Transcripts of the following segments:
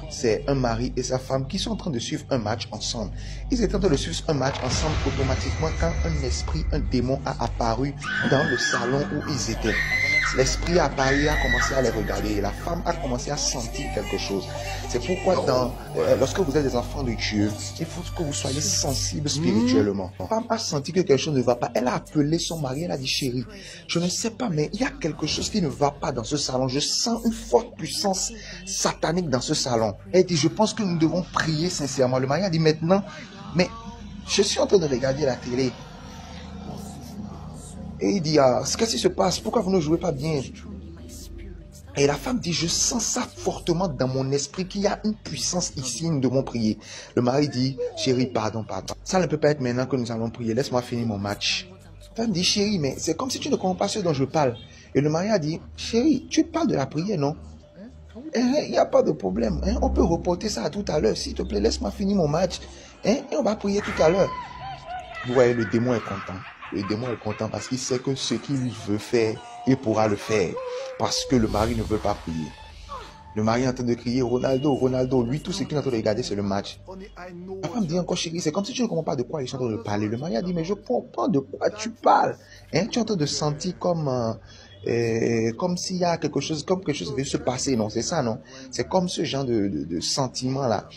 c'est un mari et sa femme qui sont en train de suivre un match ensemble. Ils étaient en train de suivre un match ensemble automatiquement quand un esprit, un démon a apparu dans le salon où ils étaient. L'esprit a apparu, a commencé à les regarder et la femme a commencé à sentir quelque chose. C'est pourquoi lorsque vous êtes des enfants de Dieu, il faut que vous soyez sensibles spirituellement. La femme a senti que quelque chose ne va pas. Elle a appelé son mari, elle a dit chérie, je ne sais pas, mais il y a quelque chose qui ne va pas dans ce salon. Je sens une forte puissance satanique dans ce salon. Elle dit, je pense que nous devons prier sincèrement. Le mari a dit maintenant, mais je suis en train de regarder la télé. Et il dit, qu'est-ce qui se passe? Pourquoi vous ne jouez pas bien? Et la femme dit, je sens ça fortement dans mon esprit qu'il y a une puissance ici, nous devons prier. Le mari dit, chérie, pardon. Ça ne peut pas être maintenant que nous allons prier. Laisse-moi finir mon match. La femme dit, chérie, mais c'est comme si tu ne comprends pas ce dont je parle. Et le mari a dit, chérie, tu parles de la prière, non? Il n'y a pas de problème. On peut reporter ça à tout à l'heure. S'il te plaît, laisse-moi finir mon match. Et on va prier tout à l'heure. Vous voyez, le démon est content. Le démon est content parce qu'il sait que ce qu'il veut faire, il pourra le faire. Parce que le mari ne veut pas prier. Le mari est en train de crier, Ronaldo, Ronaldo. Lui, tout ce qu'il est en train de regarder, c'est le match. La femme dit encore, chérie, c'est comme si tu ne comprends pas de quoi ils sont en train de parler. Le mari a dit, mais je comprends de quoi tu parles. Tu es en train de sentir comme s'il y a quelque chose veut se passer. Non, c'est ça, non? C'est comme ce genre de sentiment-là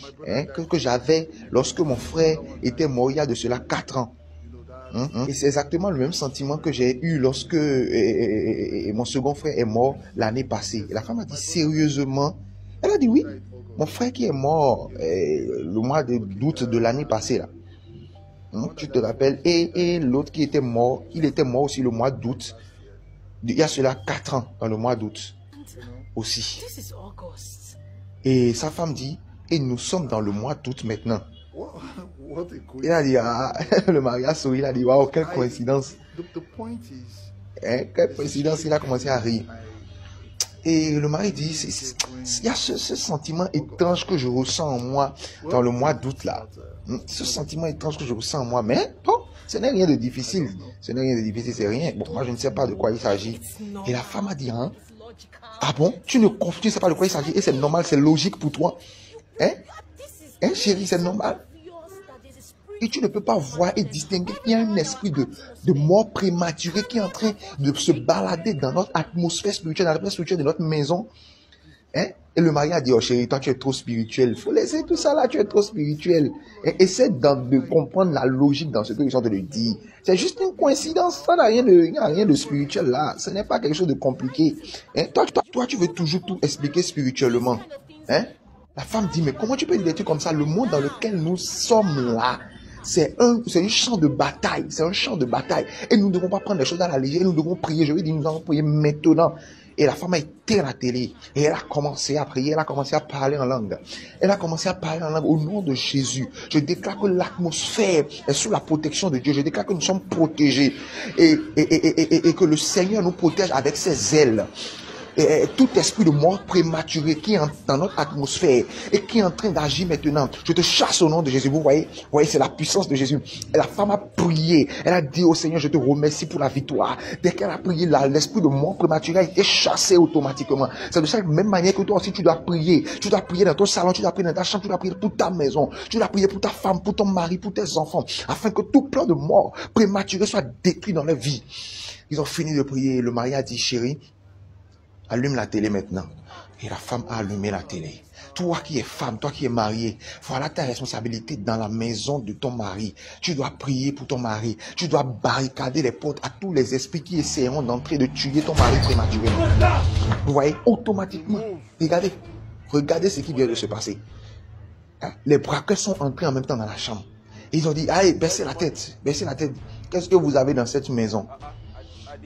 que j'avais lorsque mon frère était mort il y a de cela 4 ans. Et c'est exactement le même sentiment que j'ai eu lorsque mon second frère est mort l'année passée. Et la femme a dit sérieusement, elle a dit oui, mon frère qui est mort le mois d'août de l'année passée là. Tu te rappelles? Et l'autre qui était mort, il était mort aussi le mois d'août. Il y a cela 4 ans dans le mois d'août aussi. Et sa femme dit, et nous sommes dans le mois d'août maintenant. Il a dit, le mari a souri, il a dit, waouh, quelle coïncidence. Quelle coïncidence, il a commencé à rire. Et le mari dit, il y a ce sentiment étrange que je ressens en moi dans le mois d'août là. Ce sentiment étrange que je ressens en moi, mais bon, ce n'est rien de difficile. Ce n'est rien de difficile, c'est rien. Bon, moi je ne sais pas de quoi il s'agit. Et la femme a dit, ah bon, tu ne sais pas de quoi il s'agit et c'est normal, c'est logique pour toi. Chérie, c'est normal. Et tu ne peux pas voir et distinguer qu'il y a un esprit de mort prématurée qui est en train de se balader dans notre atmosphère spirituelle, dans l'atmosphère spirituelle de notre maison. Et le mari a dit, oh chérie, toi tu es trop spirituel. Il faut laisser tout ça là, tu es trop spirituel. Essaie de comprendre la logique dans ce que ils sont en train de dire. C'est juste une coïncidence. Ça n'a rien de spirituel là. Ce n'est pas quelque chose de compliqué. Toi, tu veux toujours tout expliquer spirituellement. La femme dit, mais comment tu peux dire des trucs comme ça? Le monde dans lequel nous sommes là, c'est un champ de bataille. C'est un champ de bataille. Et nous ne devons pas prendre les choses à la légère. Nous devons prier. Je vais dire, nous allons prier maintenant. Et la femme a éteint la télé. Et elle a commencé à prier. Elle a commencé à parler en langue. Elle a commencé à parler en langue au nom de Jésus. Je déclare que l'atmosphère est sous la protection de Dieu. Je déclare que nous sommes protégés. Et que le Seigneur nous protège avec ses ailes. Et tout esprit de mort prématuré qui est dans notre atmosphère et qui est en train d'agir maintenant, je te chasse au nom de Jésus. Vous voyez, c'est la puissance de Jésus. Et la femme a prié. Elle a dit au Seigneur, je te remercie pour la victoire. Dès qu'elle a prié, l'esprit de mort prématuré a été chassé automatiquement. C'est de cette même manière que toi aussi tu dois prier. Tu dois prier dans ton salon, tu dois prier dans ta chambre, tu dois prier pour ta maison. Tu dois prier pour ta femme, pour ton mari, pour tes enfants, afin que tout plan de mort prématuré soit détruit dans leur vie. Ils ont fini de prier. Le mari a dit, chérie, allume la télé maintenant. Et la femme a allumé la télé. Toi qui es femme, toi qui es mariée, voilà ta responsabilité dans la maison de ton mari. Tu dois prier pour ton mari. Tu dois barricader les portes à tous les esprits qui essaieront d'entrer, de tuer ton mari prématurément. Vous voyez, automatiquement. Regardez ce qui vient de se passer. Les braqueurs sont entrés en même temps dans la chambre. Et ils ont dit, allez, baissez la tête, baissez la tête. Qu'est-ce que vous avez dans cette maison?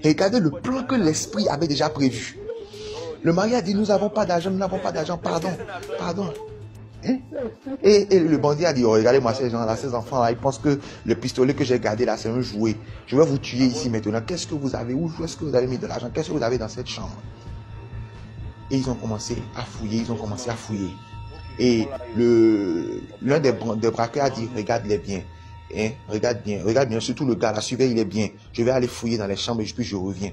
Regardez le plan que l'esprit avait déjà prévu. Le mari a dit, nous n'avons pas d'argent, pardon. Et le bandit a dit, oh, regardez-moi ces gens-là, ces enfants-là, ils pensent que le pistolet que j'ai gardé là, c'est un jouet. Je vais vous tuer ici maintenant. Qu'est-ce que vous avez? Où est-ce que vous avez mis de l'argent? Qu'est-ce que vous avez dans cette chambre? Et ils ont commencé à fouiller, Et l'un des braqueurs a dit, regarde-les bien. Regarde bien, surtout le gars là, surveille-les bien. Je vais aller fouiller dans les chambres et puis je reviens.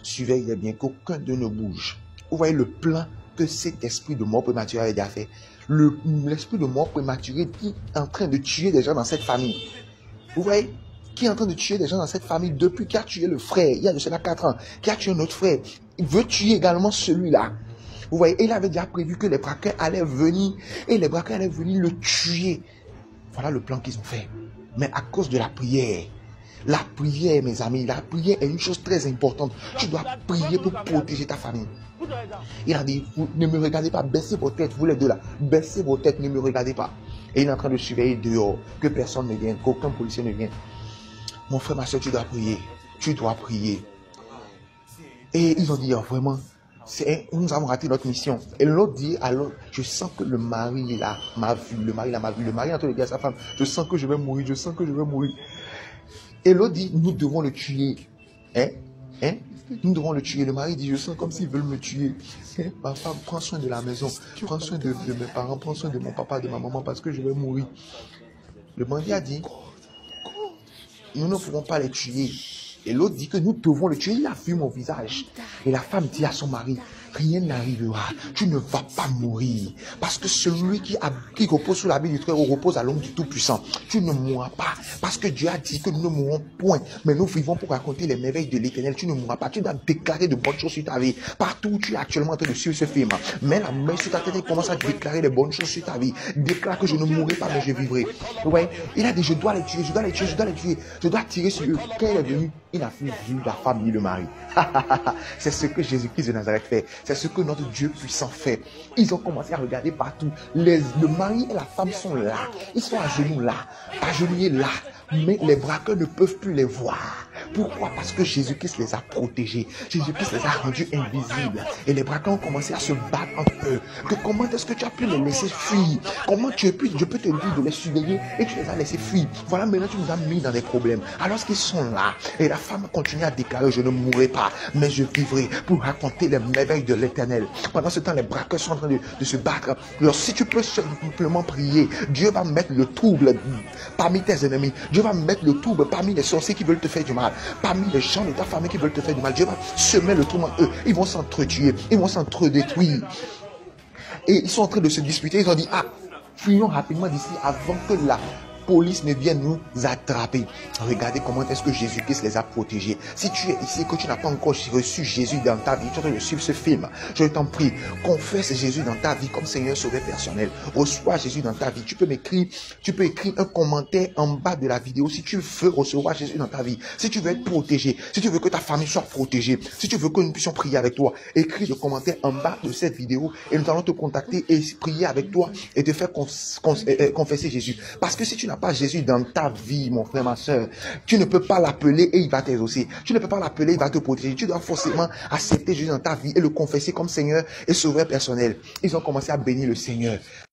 Surveille-les bien, qu'aucun d'eux ne bouge. Vous voyez le plan que cet esprit de mort prématurée avait déjà fait. l'esprit de mort prématurée qui est en train de tuer des gens dans cette famille. Vous voyez? Qui est en train de tuer des gens dans cette famille depuis qui a tué le frère, il y a de cela 4 ans, qui a tué un autre frère. Il veut tuer également celui-là. Vous voyez? Il avait déjà prévu que les braqueurs allaient venir et les braqueurs allaient venir le tuer. Voilà le plan qu'ils ont fait. Mais à cause de la prière, mes amis, la prière est une chose très importante. Tu dois prier pour protéger ta famille. Il a dit, vous ne me regardez pas, baissez vos têtes, vous les deux là, baissez vos têtes, ne me regardez pas. Et il est en train de surveiller dehors, que personne ne vienne, qu'aucun policier ne vienne. Mon frère, ma soeur, tu dois prier. Tu dois prier. Et ils ont dit, oh, vraiment, nous avons raté notre mission. Et l'autre dit, alors, je sens que le mari là m'a vu, le mari est en train de dire à sa femme, je sens que je vais mourir, je sens que je vais mourir. Et l'autre dit, nous devons le tuer. Nous devons le tuer. Le mari dit, je sens comme s'ils veulent me tuer. Ma femme, prends soin de la maison, prends soin de mes parents, prends soin de mon papa, de ma maman, parce que je vais mourir. Le bandit a dit, nous ne pouvons pas les tuer. Et l'autre dit que nous devons le tuer. Il a vu mon visage. Et la femme dit à son mari, rien n'arrivera. Tu ne vas pas mourir. Parce que celui qui repose sous l'habit du Très-Haut repose à l'ombre du Tout-Puissant. Tu ne mourras pas. Parce que Dieu a dit que nous ne mourrons point. Mais nous vivons pour raconter les merveilles de l'Éternel. Tu ne mourras pas. Tu dois déclarer de bonnes choses sur ta vie. Partout où tu es actuellement en train de suivre ce film. Mets la main sur ta tête et commence à déclarer les bonnes choses sur ta vie. Déclare que je ne mourrai pas, mais je vivrai. Ouais. Il a dit, je dois les tuer, je dois les tuer, je dois les tuer. Je dois tirer sur eux. Quand il est venu, il n'a plus vu la femme ni le mari. C'est ce que Jésus-Christ de Nazareth fait. C'est ce que notre Dieu puissant fait. Ils ont commencé à regarder partout. Le mari et la femme sont là. Ils sont à genoux là, agenouillés là. Mais les braqueurs ne peuvent plus les voir. Pourquoi? Parce que Jésus-Christ les a protégés. Jésus-Christ les a rendus invisibles. Et les braqueurs ont commencé à se battre entre eux. Que comment est-ce que tu as pu les laisser fuir? Comment je peux te dire de les surveiller et tu les as laissés fuir? Voilà, maintenant tu nous as mis dans des problèmes. Alors qu'ils sont là. Et la femme continue à déclarer, je ne mourrai pas, mais je vivrai pour raconter les merveilles de l'Éternel. Pendant ce temps, les braqueurs sont en train de se battre. Alors si tu peux simplement prier, Dieu va mettre le trouble parmi tes ennemis. Dieu va mettre le trouble parmi les sorciers qui veulent te faire du mal. Parmi les gens de ta famille qui veulent te faire du mal. Dieu va semer le trouble en eux. Ils vont s'entretuer. Ils vont s'entre-détruire. Et ils sont en train de se disputer. Ils ont dit, fuyons rapidement d'ici avant que la police ne vienne nous attraper. Regardez comment est-ce que Jésus-Christ les a protégés. Si tu es ici et que tu n'as pas encore reçu Jésus dans ta vie, tu es en train de suivre ce film, je t'en prie, confesse Jésus dans ta vie comme Seigneur Sauveur personnel. Reçois Jésus dans ta vie. Tu peux écrire un commentaire en bas de la vidéo si tu veux recevoir Jésus dans ta vie. Si tu veux être protégé, si tu veux que ta famille soit protégée, si tu veux que nous puissions prier avec toi, écris le commentaire en bas de cette vidéo et nous allons te contacter et prier avec toi et te faire confesser Jésus. Parce que si tu n'as pas Jésus dans ta vie, mon frère, ma soeur, tu ne peux pas l'appeler et il va t'exaucer. Tu ne peux pas l'appeler, il va te protéger. Tu dois forcément accepter Jésus dans ta vie et le confesser comme Seigneur et Sauveur personnel. Ils ont commencé à bénir le Seigneur.